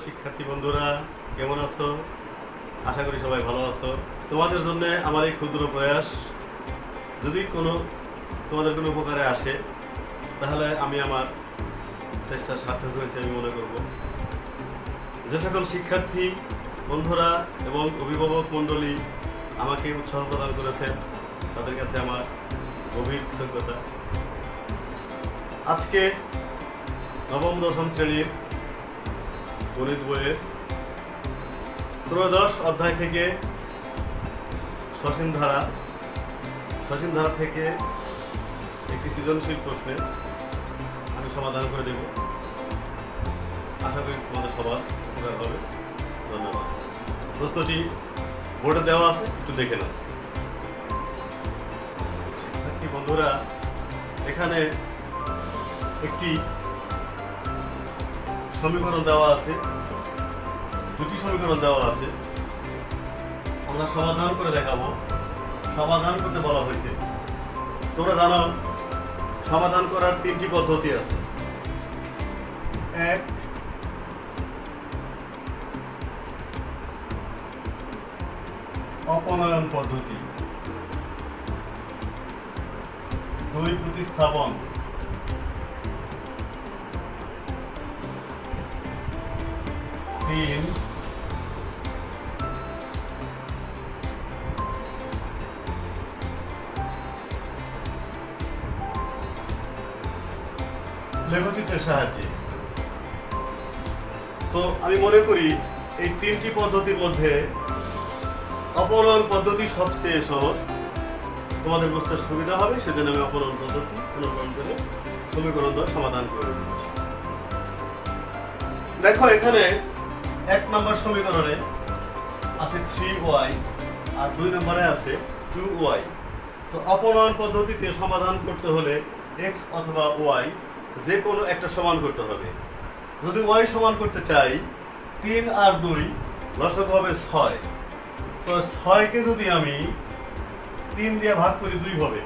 শিক্ষার্থী বন্ধুরা, কেমন আছো? আশা করি সবাই ভালো আছো। তোমাদের জন্য আমার এই ক্ষুদ্র প্রয়াস যদি তোমাদের কোনো উপকারে আসে, তাহলে আমি আমার চেষ্টা সার্থক হয়েছে আমি মনে করব। যে সকল শিক্ষার্থী বন্ধুরা এবং অভিভাবক মণ্ডলী আমাকে উৎসাহ প্রদান করেছেন, তাদের কাছে আমার গভীর কৃতজ্ঞতা। আজকে নবম দশম শ্রেণীর গণিত বইয়ের ত্রয়োদশ অধ্যায় থেকে সসীম ধারা থেকে একটি সৃজনশীল প্রশ্নের আমি সমাধান করে দেব। আশা করি তোমাদের সবার উপকার হবে। ধন্যবাদ। প্রশ্নটি বোর্ডে দেওয়া আছে, একটু দেখে নাও। শিক্ষার্থী বন্ধুরা, এখানে একটি সমীকরণ দেওয়া আছে, দুটি সমীকরণ দেওয়া আছে। আমরা সমাধান করে দেখাবো। সমাধান করতে বলা হয়েছে। তোমরা জানো সমাধান করার তিনটি পদ্ধতি আছে। এক, অপনয়ন পদ্ধতি। দুই, প্রতিস্থাপন। তিন, লেখচিত্রের সাহায্যে। তো আমি মনে করি এই তিনটি পদ্ধতির মধ্যে অপনয়ন পদ্ধতি সবচেয়ে সহজ, তোমাদের বুঝতে সুবিধা হবে, সেজন্য আমি অপনয়ন পদ্ধতি অনুসরণ করে সমীকরণ দ্বয় সমাধান করে দিচ্ছি। দেখো, এখানে 1 নম্বর সমীকরণে আছে 3y আর 2 নম্বরে আছে 2y। তো অপনয়ন পদ্ধতিতে সমাধান করতে হলে x অথবা y যে কোনো একটা সমান করতে হবে। যদি y সমান করতে চাই, 3 আর 2 লসক হবে 6। তো 6কে যদি আমি 3 দিয়ে ভাগ করি 2 হবে।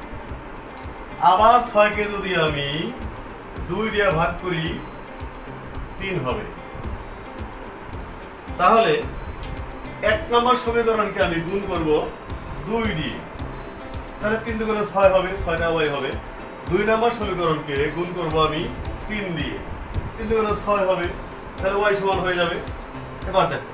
আবার 6কে যদি আমি 2 দিয়ে ভাগ করি 3 হবে। তাহলে 1 নম্বর সমীকরণকে আমি গুণ করব 2 দিয়ে, তাহলে 3 দুগুণে 6 হবে, 6টা y হবে। 2 নম্বর সমীকরণকে গুণ করব আমি 3 দিয়ে, 3 দুগুণে 6 হবে, তাহলে y সমান হয়ে যাবে। এবার দেখো,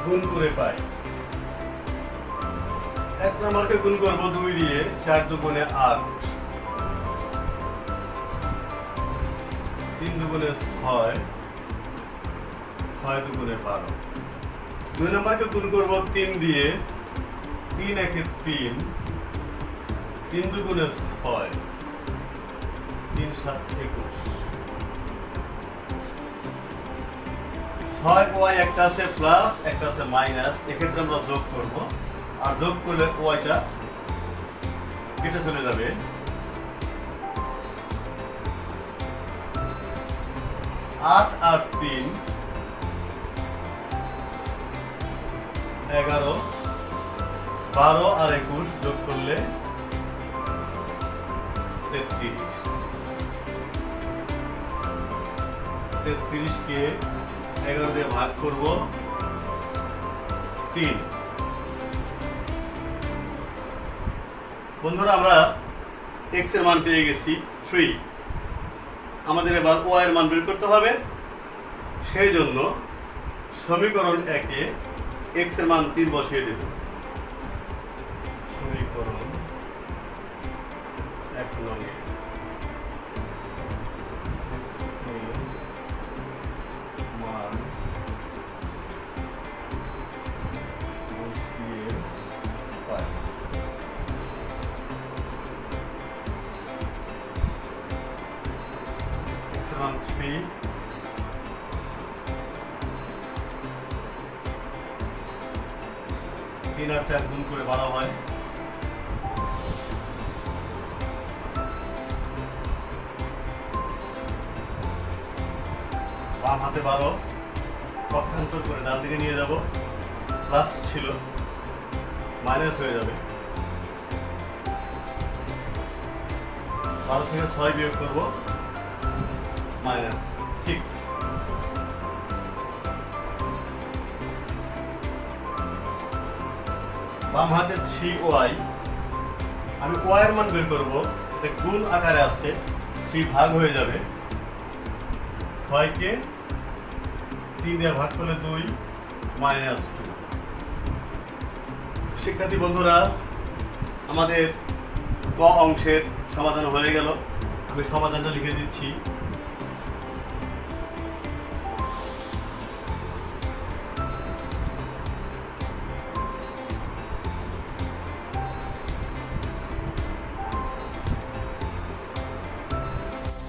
গুণ করে পাই। 1 নম্বরকে গুণ করব 2 দিয়ে, 4 দুগুণে 8, 3 দুগুণে 6, 6 দুগুণে 12। 2 নম্বরকে গুণ করব 3 দিয়ে, 3 একে 3, 3 দুগুণে 6, 3 7 21। 6y একটা আছে প্লাস, একটা আছে মাইনাস, এক্ষেত্রে আমরা যোগ করব। আর যোগ করলে ওয়াইটা কেটে চলে যাবে। 8 আর 3 11, 12 আর 21 যোগ করলে 33। 33 কে 11 দিয়ে ভাগ করব 3। বন্ধুরা, আমরা x এর মান পেয়ে গেছি 3। আমাদের এবার y এর মান বের করতে হবে। সেই জন্য সমীকরণ 1 এ x এর মান 3 বসিয়ে দেব। সমীকরণ 1 নং এ মান বসিয়ে পাই। x এর মান 3, 3 আর 4 গুণ করে 12 হয়। বাম হাতে 12 পক্ষান্তর করে ডান দিকে নিয়ে যাব, প্লাস ছিল মাইনাস হয়ে যাবে। 12 থেকে 6 বিয়োগ করব, -6। বাম হাতের 3y, আমি y এর মান বের করব, এটা গুণ আকারে আছে, 3 ভাগ হয়ে যাবে। 6 কে 3 দিয়ে ভাগ করলে 2 -2। শিক্ষার্থী বন্ধুরা, আমাদের ক অংশের সমাধান হয়ে গেল। আমি সমাধানটা লিখে দিচ্ছি।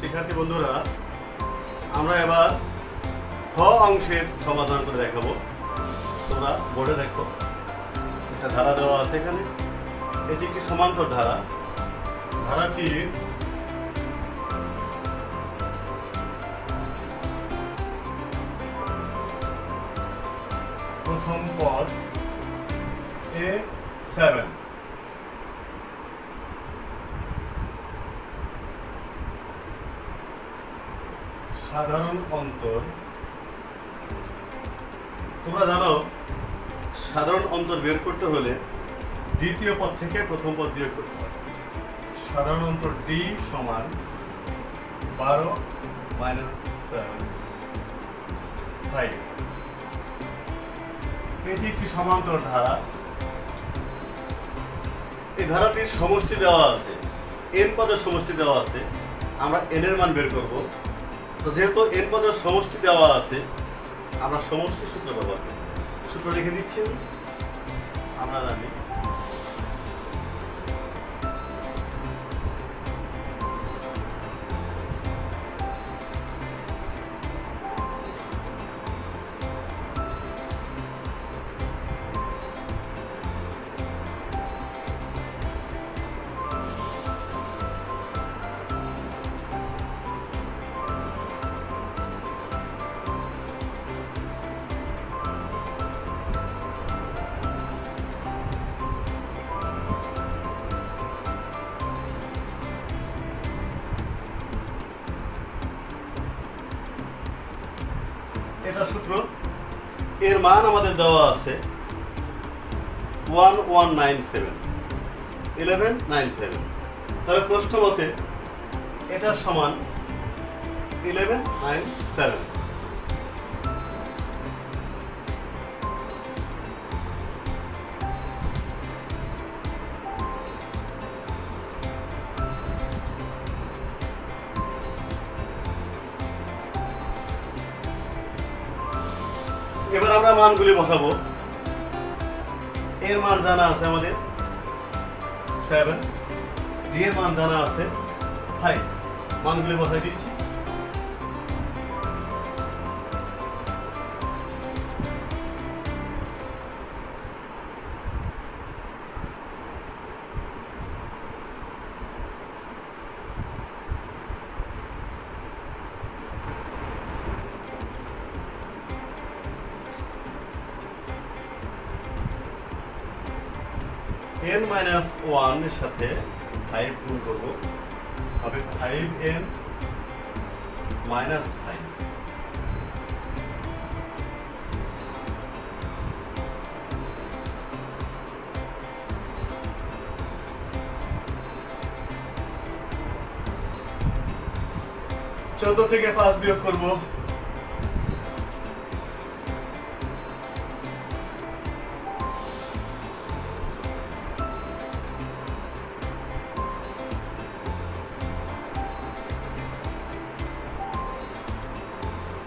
শিক্ষার্থী বন্ধুরা, আমরা এবার খ অংশের সমাধান করে দেখাবো। তোমরা বোর্ডে দেখো, একটা ধারা দেওয়া আছে এখানে। এটি একটি সমান্তর ধারা। ধারাটি প্রথম পদ A7, সাধারণ অন্তর। তোমরা জানো, সাধারণ অন্তর বের করতে হলে দ্বিতীয় পদ থেকে প্রথম পদ বিয়োগ করতে হয়। সাধারণ অন্তর D সমান 12 - 7, 5। এটি একটি সমান্তর ধারা। এই ধারাটির সমষ্টি দেওয়া আছে, n পদের সমষ্টি দেওয়া আছে। আমরা n এর মান বের করব। তো যেহেতু n পদের সমষ্টি দেওয়া আছে, আমরা সমষ্টি সূত্র ব্যবহার করব। সূত্র লিখে দিচ্ছি। আমরা জানি এটা সূত্র। এর মান আমাদের দেওয়া আছে 1197। তাহলে প্রশ্ন মতে এটা সমান 1197। এবার আমরা মানগুলি বসাবো। এর মান জানা আছে আমাদের 7, ডি এর মান জানা আছে 5। মানগুলি বসাই দিচ্ছি। n - 1 এর সাথে 5 গুণ করব, হবে 5n - 5। চোদ্দ থেকে 5 বিয়োগ করব,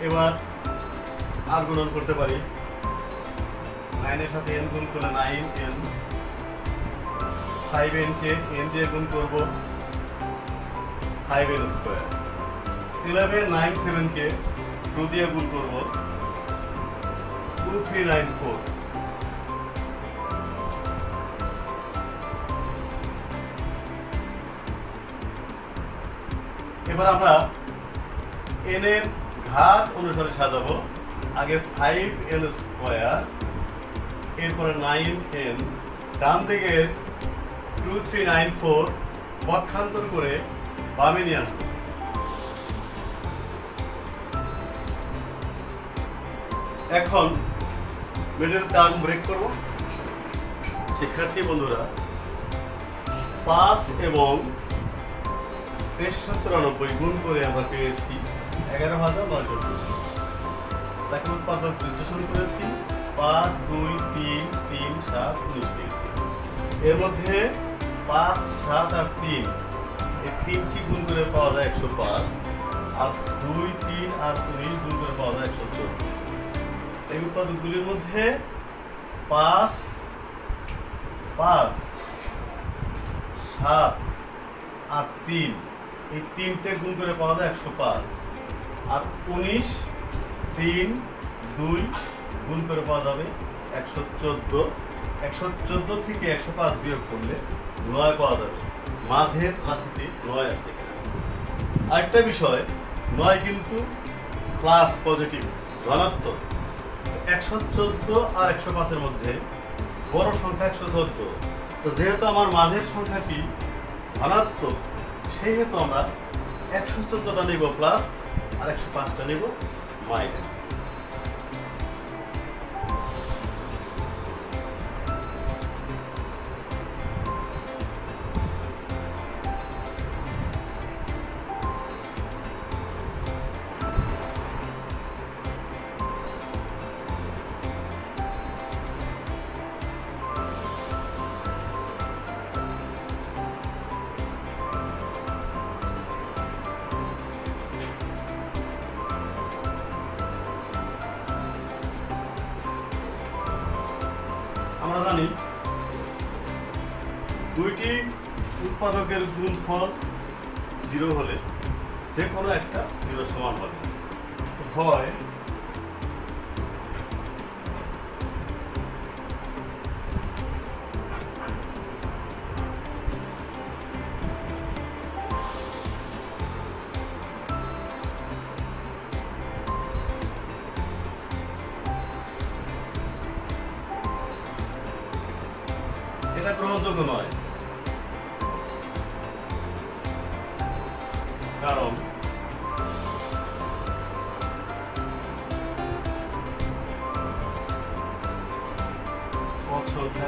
এবার আর গুণন করতে পারি। 9 এর সাথে n গুণ করলে 9n, 5n কে n দিয়ে গুণ করব, 5n স্কয়ার। 1197 কে 2 দিয়ে গুণ করব, 2394। এবার আমরা n এর ঘাত অনুসারে সাজাবো। আগে 5n স্কয়ার, এরপরে 9n, ডান দিকের 2394 পক্ষান্তর করে বামে নিয়ে আসবো। এখন মিডল টার্ম ব্রেক করব। শিক্ষার্থী বন্ধুরা, 5 এবং 2394 গুণ করে আমরা পেয়েছি 11,920। তাকে উৎপাদক বিশ্লেষণ করেছি, 5, 2, 3, 3, 7, 19 পেয়েছি। এর মধ্যে 5, 7 আর 3, এই 3টি গুণ করে পাওয়া যায় 105, আর 2, 3 আর 19 গুণ করে পাওয়া যায় 114। এই উৎপাদকগুলির মধ্যে 5, 7 আর 3, এই 3টে গুণ করে পাওয়া যায় 105, আর 19, 3, 2 গুণ করে পাওয়া যাবে 114। 114 থেকে 105 বিয়োগ করলে 9 পাওয়া যাবে। মাঝের রাশিতে 9 আছে। আরেকটা বিষয়, 9 কিন্তু প্লাস পজিটিভ, ধনাত্মক। 114 আর 105-এর মধ্যে বড় সংখ্যা 114। তো যেহেতু আমার মাঝের সংখ্যাটি ধনাত্মক, সেহেতু আমরা 114টা নেব প্লাস আর 105টা নেব মাইনাস। আমরা জানি দুইটি উৎপাদকের গুণফল 0 হলে যে কোনো একটা 0 সমান হবে। হয় এটা গ্রহণযোগ্য নয়, কারণ সংখ্যা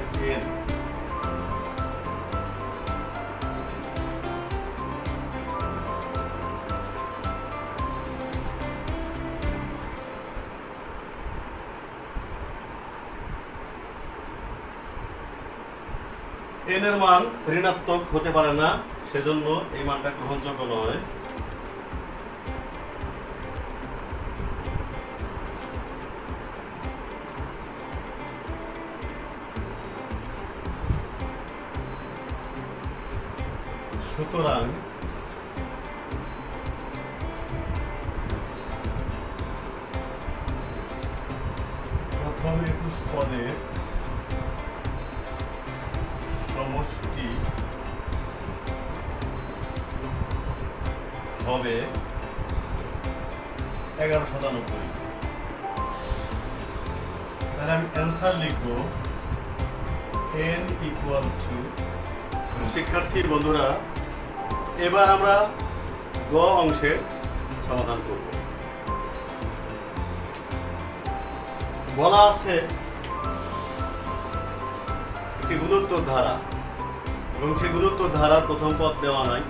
n এর মান ঋণাত্মক হতে পারে না, সেজন্য এই মানটা গ্রহণযোগ্য নয়। সুতরাং প্রথম 21 পদের সমষ্টি হবে 1197। তাহলে আমি অ্যান্সার লিখব n ইকুয়াল টু। শিক্ষার্থী বন্ধুরা, এবার আমরা গ অংশের সমাধান করব। বলা আছে একটি গুণোত্তর ধারা, এবং সেই গুণোত্তর ধারার প্রথম পদ দেওয়া নাই,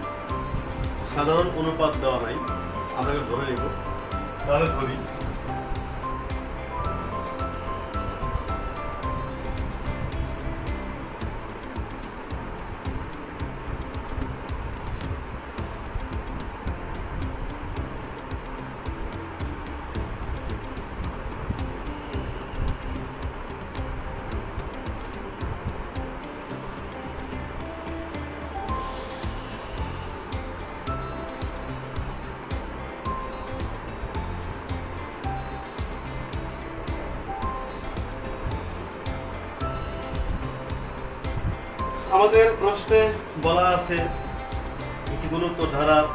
সাধারণ অনুপাত দেওয়া নাই। আমরা ধরে নেব, তাহলে ধরি আমাদের প্রশ্নে বলা আছে একটি গুণোত্তর ধারার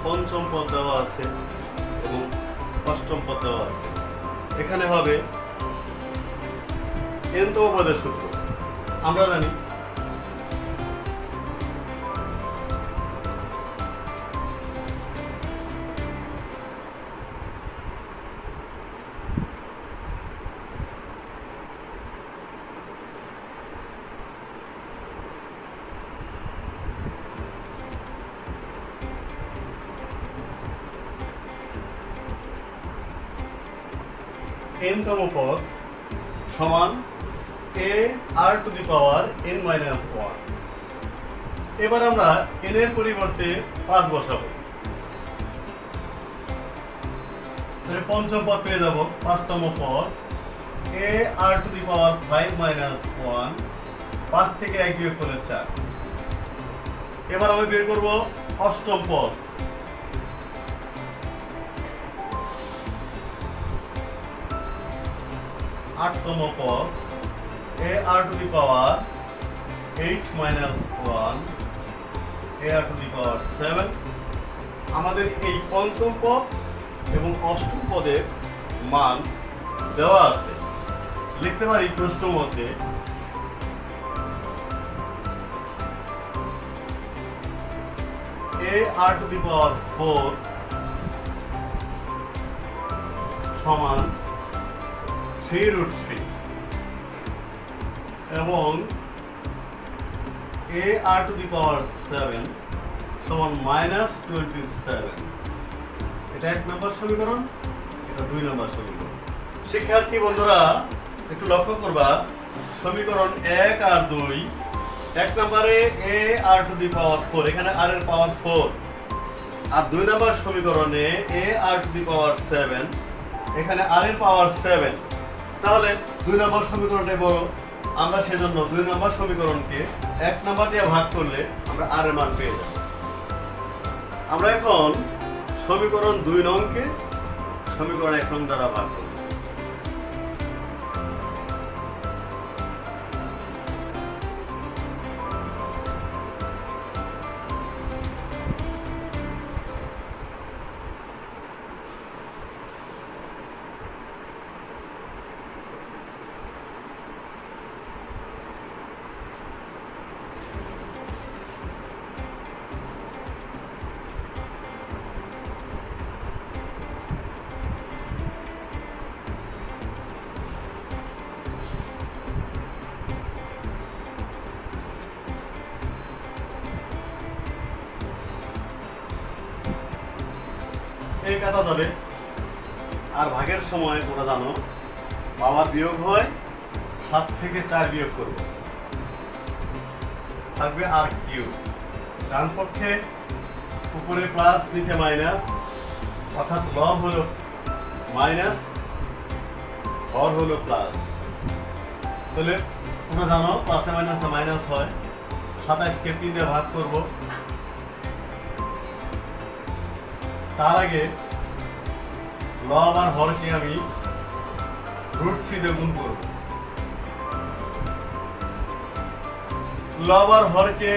পঞ্চম পদ দেওয়া আছে এবং অষ্টম পদ দেওয়া আছে। এখানে হবে n-তম পদের সূত্র। আমরা জানি n-তম পদ সমান a r⁻n-1। এবার আমরা n এর পরিবর্তে 5 বসাবো। তাহলে পঞ্চম পদ পেয়ে যাব 5তম পদ a r⁵ - 1। 5 থেকে 1 বিয়োগ করলে 4। এবার আমি বের করব অষ্টম পদ। আটতম পদ a r⁸ -1 আমাদের এই পঞ্চম পদ এবং অষ্টম পদের মান দেওয়া আছে। লিখতে পারি প্রশ্ন মতে a⁴ সমান 3√3 এবং a⁻7 সমান -27। এটা 1 নম্বর সমীকরণ, এটা 2 নম্বর সমীকরণ। শিক্ষার্থী বন্ধুরা একটু লক্ষ্য করবা, সমীকরণ 1 আর 2, 1 নম্বরে a⁻4, এখানে r এর পাওয়ার 4, আর 2 নম্বর সমীকরণে a⁻7, এখানে r এর পাওয়ার 7। তাহলে 2 নম্বর সমীকরণটাই বড়, আমরা সেজন্য 2 নম্বর সমীকরণকে 1 নম্বর দিয়ে ভাগ করলে আমরা r এর মান পেয়ে যাব। আমরা এখন সমীকরণ 2 নংকে সমীকরণ 1 নং দ্বারা ভাগ করব। এই কাটা যাবে, আর ভাগের সময় তোমরা জানো পাওয়ার বিয়োগ হয়, 7 থেকে 4 বিয়োগ করব, থাকবে আর কিউব। ডান পক্ষে উপরে প্লাস নিচে মাইনাস, অর্থাৎ লব হলো মাইনাস, হর হলো প্লাস। তাহলে তোমরা জানো প্লাসে মাইনাসে মাইনাস হয়। 27কে 3 দিয়ে ভাগ করব। তার আগে লব আর হরকে আমি √3 দিয়ে গুণ করব। লব আর হরকে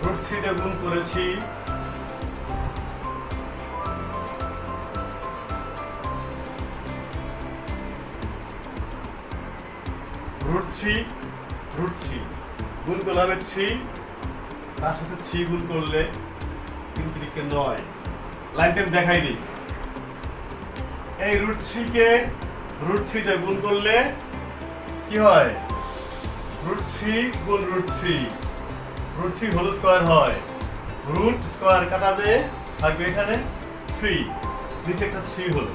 √3 দিয়ে গুণ করেছি, √3 গুণ করলে হবে 3, তার সাথে 3 গুণ করলে 3 3 9। লাইনটা দেখাই দিই। এই √3 কে √3 দিয়ে গুণ করলে কি হয়? √3 গুণ √3 হোল স্কয়ার হয়। রুট স্কয়ার কাটা যায়, থাকবে এখানে 3, নিচে একটা 3 হলো।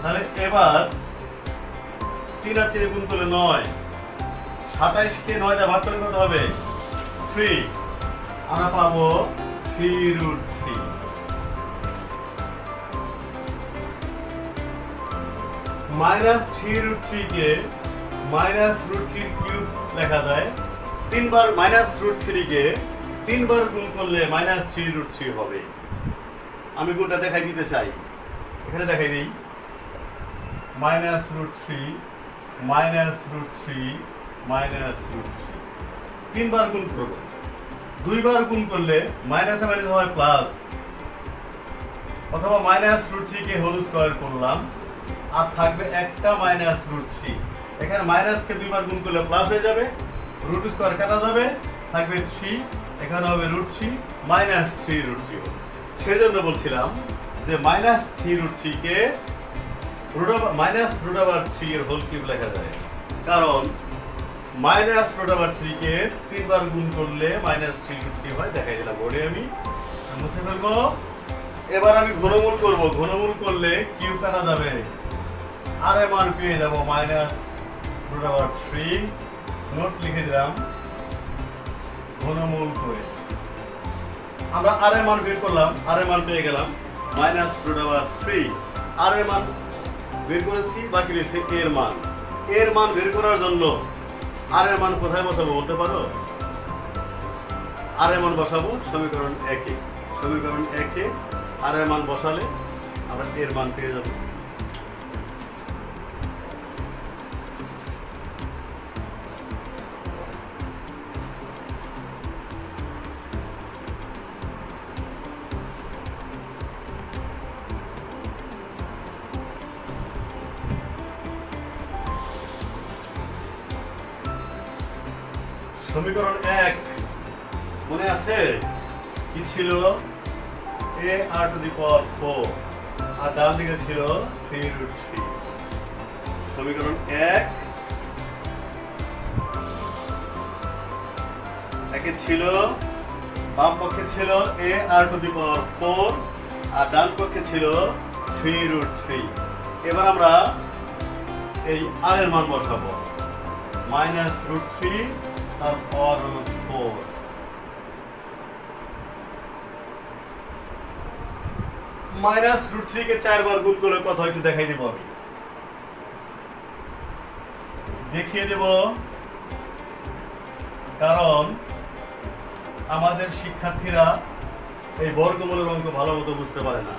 তাহলে এবার 3 আর 3 গুণ করলে 9, 27কে 9 দিয়ে ভাগ করলে কত হবে? 3। আমরা পাবো 3√3। -3√3 কে -√3 কিউব লেখা যায়। 3 বার -√3 কে 3 বার গুণ করলে -3√3 হবে। আমি গুণটা দেখাই দিতে চাই, এখানে দেখাই দিই। -√3 -√3 -√3 3 বার গুণ করব। 2 বার গুণ করলে মাইনাসে মাইনাস হয় প্লাস, অথবা মাইনাস রুট থ্রি কে হোল স্কোয়ার করলাম, আর থাকবে একটা মাইনাস রুট থ্রি। এখানে মাইনাসকে দুইবার গুণ করলে প্লাস হয়ে যাবে, রুট স্কোয়ার কাটা যাবে, থাকবে থ্রি, এখানে হবে root three, minus three root three. সেই জন্য বলছিলাম যে মাইনাস থ্রি রুট থ্রি কে মাইনাস রুট ওভার থ্রি এর হোল কিউব লেখা যায়, কারণ মাইনাস রুট ওভার থ্রি কে তিনবার গুণ করলে মাইনাস থ্রি রুট থ্রি হয়। দেখাই দিলাম বোর্ডে, আমি মুছে ফেলবো। এবার আমি ঘনমূল করব, ঘনমূল করলে কিউব কাটা যাবে, আর এর মান পেয়ে যাব minus root over three. Note লিখে দিলাম, ঘনমূল করে আমরা আর এর মান বের করলাম, আর এর মান পেয়ে গেলাম মাইনাস রুট ওভার থ্রি। আর এর মান বের করেছি, বাকি রয়েছে এর মান। এর মান বের করার জন্য আর এর মান কোথায় বসাবো বলতে পারো? আর এর মান বসাবো সমীকরণ একে। সমীকরণ একে আর এর মান বসালে আমরা এর মান পেয়ে যাব। সমীকরণ এক মনে আছে কি ছিল? a r to the power 4 আর ডান দিকে ছিল 3 root 3। সমীকরণ এক একে ছিল, বাম পক্ষে ছিল a r to the power 4 আর ডান পক্ষে ছিল 3 root 3। এবার আমরা এই r এর মান বসাবো, মাইনাস রুট 3 তার পাওয়ার হলো 4। মাইনাস রুট 3 কে 4 বার গুণ করলে কত হয় একটু দেখাই দেব, আমি দেখিয়ে দেব, কারণ আমাদের শিক্ষার্থীরা এই বর্গমূলের অঙ্ক ভালো মতো বুঝতে পারে না।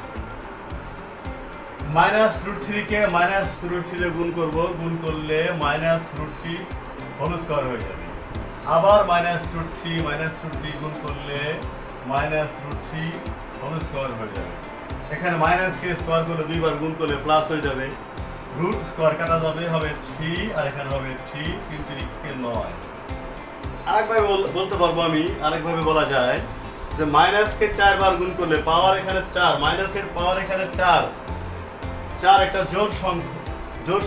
মাইনাস রুট 3 কে মাইনাস রুট 3 দিয়ে গুণ করব, গুণ করলে মাইনাস রুট 3 হোল স্কয়ার হয়ে যাবে। আবার মাইনাস রুট 3 গুণ করলে মাইনাস রুট 3 হোল স্কয়ার হয়ে যাবে। এখানে মাইনাস কে স্কয়ার করলে দুইবার গুণ করলে প্লাস হয়ে যাবে, রুট স্কয়ার কাটা যাবে, হবে 3 আর এখানে হবে 3 3 3 9। আরেকভাবে বলতে পারবো আমি, আরেকভাবে বলা যায় যে মাইনাস কে 4 বার গুণ করলে পাওয়ার এখানে 4, মাইনাসের পাওয়ার এখানে 4, 4 একটা জোড়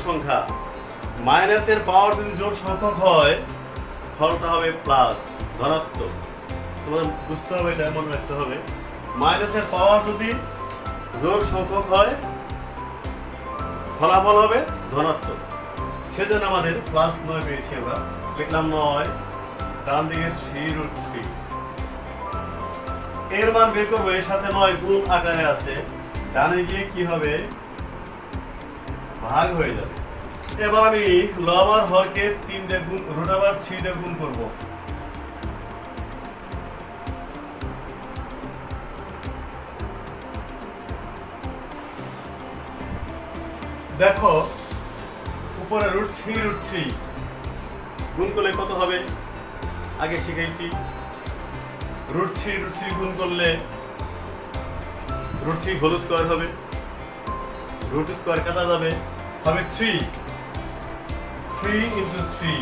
সংখ্যা। মাইনাসের পাওয়ার যদি জোড় সংখ্যক হয় ফলটা হবে প্লাস, ধনাত্মক। তোমাদের বুঝতে হবে, এটা মনে রাখতে হবে। মাইনাসের পাওয়ার যদি জোড় সংখ্যক হয় ফলাফল হবে ধনাত্মক। সেজন্য আমাদের প্লাস 9 পেয়েছি, আমরা লিখলাম 9, ডান দিকে 3 root 3। এর মান বের করবো, এর সাথে 9 গুণ আকারে আছে, ডানে গিয়ে কি হবে ভাগ হয়ে যাবে। এবার আমি লব আর হরকে 3 দিয়ে গুণ, রুট ওভার 3 দিয়ে গুণ করব। দেখো উপরে রুট 3 গুণ করলে কত হবে? আগে শিখাইছি, রুট 3 গুণ করলে রুট 3 হোল স্কয়ার হবে, রুট স্কয়ার কাটা যাবে, হবে 3 into 3,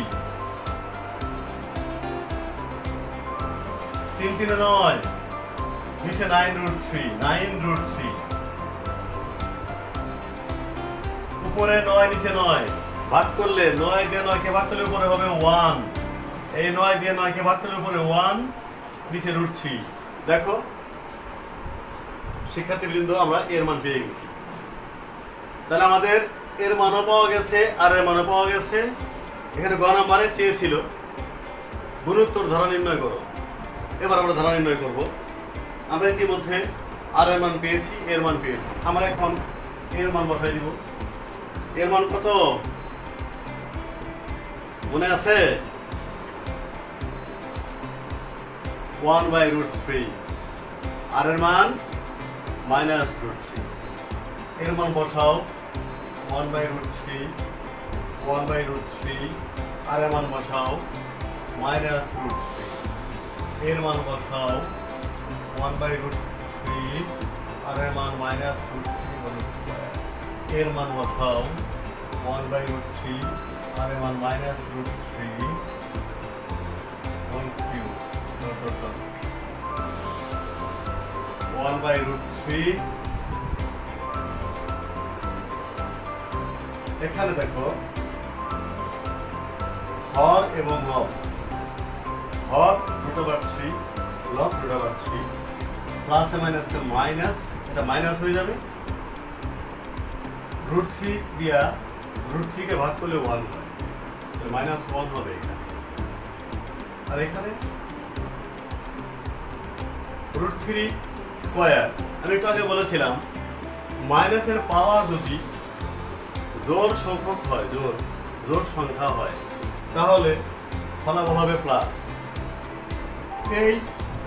3 3 9, নিচে 9 root 3, উপরে 9 নিচে 9, ভাগ করলে 9 দিয়ে 9 কে ভাগ করলে উপরে হবে 1, এই 9 দিয়ে 9 কে ভাগ করলে উপরে 1, নিচে root 3। দেখো শিক্ষার্থীবৃন্দ, আমরা এর মান পেয়ে গেছি। তাহলে আমাদের এর মানও পাওয়া গেছে আর এর মানও পাওয়া গেছে। এখানে গ নাম্বারে চেয়েছিল গুণোত্তর ধারা নির্ণয় করো। এবার আমরা ধারা নির্ণয় করব। আমরা ইতিমধ্যে আর এর মান পেয়েছি, এর মান পেয়েছি। আমরা এখন এর মান বসাই দিব। এর মান কত মনে আছে? 1/√3। আর এর মান -√3। এর মান বসাও 1/√3, আর এর মান বসাও -√3। এর মান বসাও 1/√3, আর এর মান minus root three whole square, এর মান বসাও 1/√3 আর এর মান minus root three whole cube, 1/√3। এখানে দেখো হর এবং লব, হর √3, লব √3, প্লাসে মাইনাসে মাইনাস, এটা মাইনাস হয়ে যাবে, √3 দিয়া √3 কে ভাগ করলে 1 হয়, -1 হবে এখানে। আর এখানে √3 স্কয়ার, আমি একটু আগে বলেছিলাম মাইনাসের পাওয়ার যদি জোড় সংখ্যক হয়, জোড় সংখ্যা হয়, তাহলে ফলাফল হবে প্লাস। এই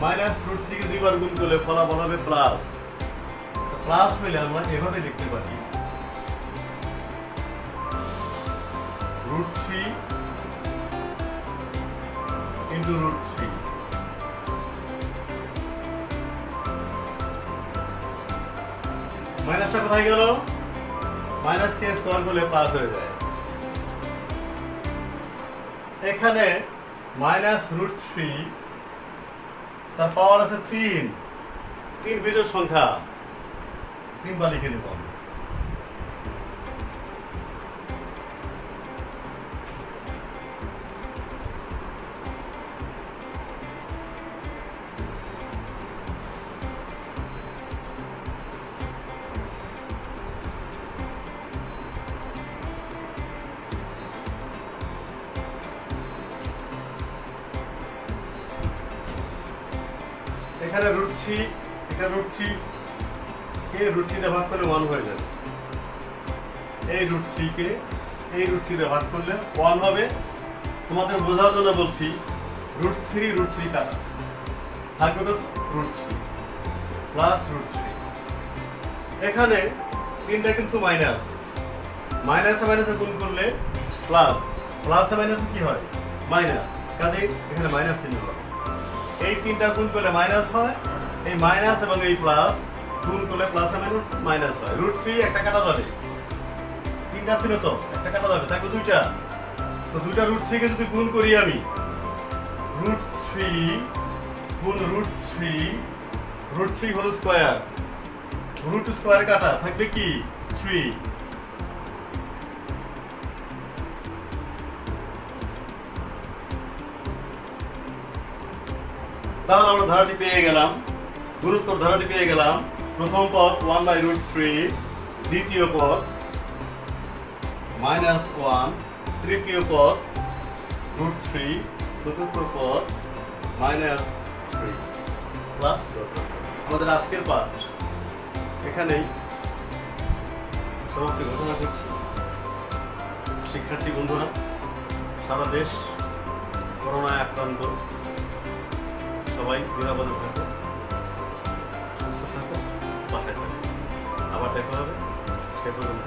-√3 কে দুইবার গুণ করলে ফলাফল হবে প্লাস। প্লাস হলে আমরা এভাবে লিখতে পারি √3 × √3। মাইনাসটা কোথায় গেল? মাইনাস কে স্কয়ার করলে প্লাস হয়ে যায়। এখানে -√3 তার পাওয়ার আছে 3 বিজোড় সংখ্যা, 3 বার লিখে নেব। এখানে √3, এখানে √3 কে √3 দিয়ে ভাগ করলে 1 হয়ে যাবে। এই √3 কে এই √3 দিয়ে ভাগ করলে 1 হবে। তোমাদের বোঝার জন্য বলছি, √3 কাটা থাকবে কত? √3 প্লাস √3। এখানে 3টা কিন্তু মাইনাস, মাইনাসে মাইনাসে গুণ করলে প্লাস, প্লাসে মাইনাসে কি হয়? মাইনাস, কাজেই এখানে মাইনাস চিহ্ন হবে। এই 3টা গুণ করলে মাইনাস হয়, এই মাইনাস এবং এই প্লাস গুণ করলে প্লাসে মাইনাস মাইনাস হয়। √3 একটা কাটা যাবে, 3টা ছিল তো একটা কাটা যাবে, থাকবে 2টা। তো 2টা √3 কে যদি গুণ করি আমি, √3 গুণ √3 হোল স্কয়ার, রুট স্কয়ার কাটা থাকবে কি? 3। তাহলে আমরা ধারাটি পেয়ে গেলাম, গুণোত্তর ধারাটি পেয়ে গেলাম। প্রথম পদ 1/√3, দ্বিতীয় পদ -1, তৃতীয় পদ √3, চতুর্থ পদ -3 প্লাস ডট। আমাদের আজকের পাঠ এখানেই সমাপ্তি ঘোষণা করছি। শিক্ষার্থী বন্ধুরা, সারা দেশ করোনায় আক্রান্ত, সবাই নিরাপদে থাকো, সুস্থ থাকো, বাসায় থাকো। আবার দেখা হবে, সে পর্যন্ত